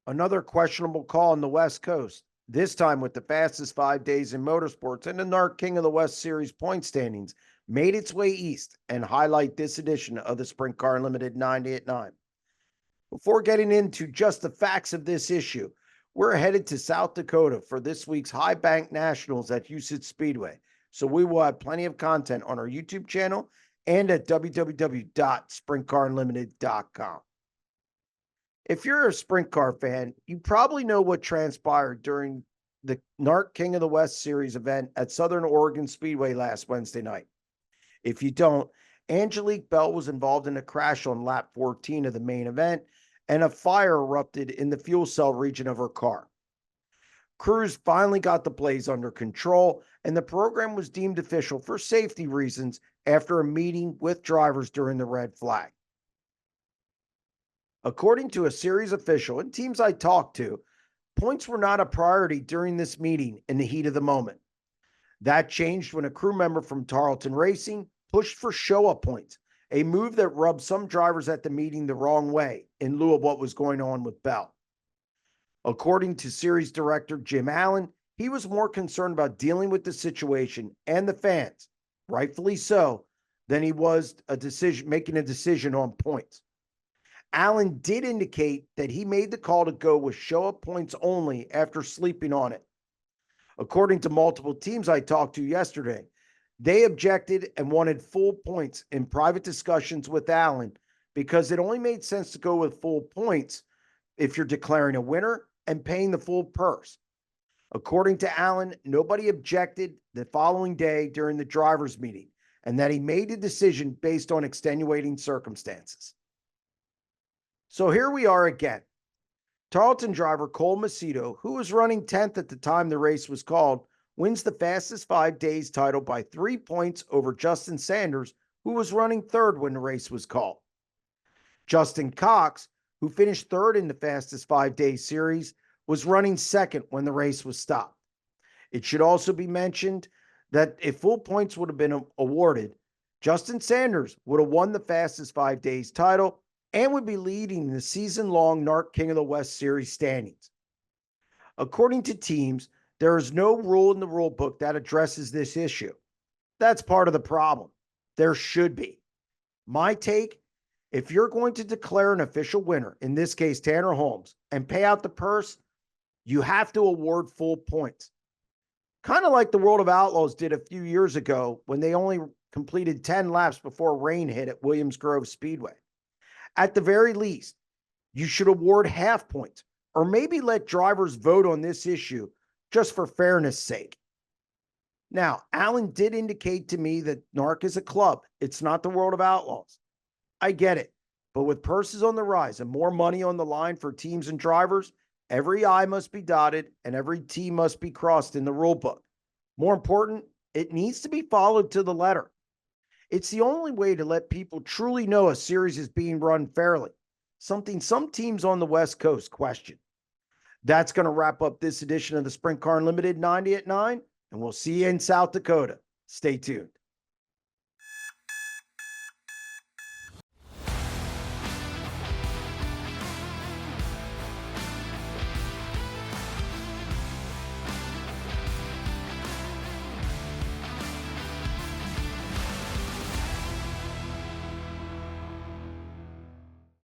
Another questionable call on the West Coast, this time with the fastest 5 days in motorsports, and the NARC King of the West Series point standings made its way east and highlight this edition of the Sprint Car Unlimited 90 at 9. Before getting into just the facts of this issue, we're headed to South Dakota for this week's High Bank Nationals at Huset's Speedway. So we will have plenty of content on our YouTube channel and at www.sprintcarunlimited.com. If you're a sprint car fan, you probably know what transpired during the NARC King of the West Series event at Southern Oregon Speedway last Wednesday night. If you don't, Angelique Bell was involved in a crash on lap 14 of the main event, and a fire erupted in the fuel cell region of her car. Crews finally got the blaze under control, and the program was deemed official for safety reasons after a meeting with drivers during the red flag. According to a series official and teams I talked to, points were not a priority during this meeting in the heat of the moment. That changed when a crew member from Tarleton Racing pushed for show-up points, a move that rubbed some drivers at the meeting the wrong way in lieu of what was going on with Bell. According to series director Jim Allen, he was more concerned about dealing with the situation and the fans, rightfully so, than he was making a decision on points. Allen did indicate that he made the call to go with show-up points only after sleeping on it. According to multiple teams I talked to yesterday, they objected and wanted full points in private discussions with Allen because it only made sense to go with full points if you're declaring a winner and paying the full purse. According to Allen, nobody objected the following day during the drivers' meeting, and that he made the decision based on extenuating circumstances. So here we are again. Tarleton driver Cole Macedo, who was running 10th at the time the race was called, wins the fastest 5 days title by 3 points over Justin Sanders, who was running third when the race was called. Justin Cox, who finished third in the fastest 5-day series, was running second when the race was stopped. It should also be mentioned that if full points would have been awarded, Justin Sanders would have won the fastest 5 days title and would be leading the season-long NARC King of the West Series standings. According to teams, there is no rule in the rule book that addresses this issue. That's part of the problem. There should be. My take, if you're going to declare an official winner, in this case Tanner Holmes, and pay out the purse, you have to award full points. Kind of like the World of Outlaws did a few years ago when they only completed 10 laps before rain hit at Williams Grove Speedway. At the very least, you should award half points, or maybe let drivers vote on this issue just for fairness' sake. Now, Allen did indicate to me that NARC is a club. It's not the World of Outlaws. I get it, but with purses on the rise and more money on the line for teams and drivers, every I must be dotted and every T must be crossed in the rule book. More important, it needs to be followed to the letter. It's the only way to let people truly know a series is being run fairly, something some teams on the West Coast question. That's going to wrap up this edition of the Sprint Car Unlimited 90 at 9, and we'll see you in South Dakota. Stay tuned.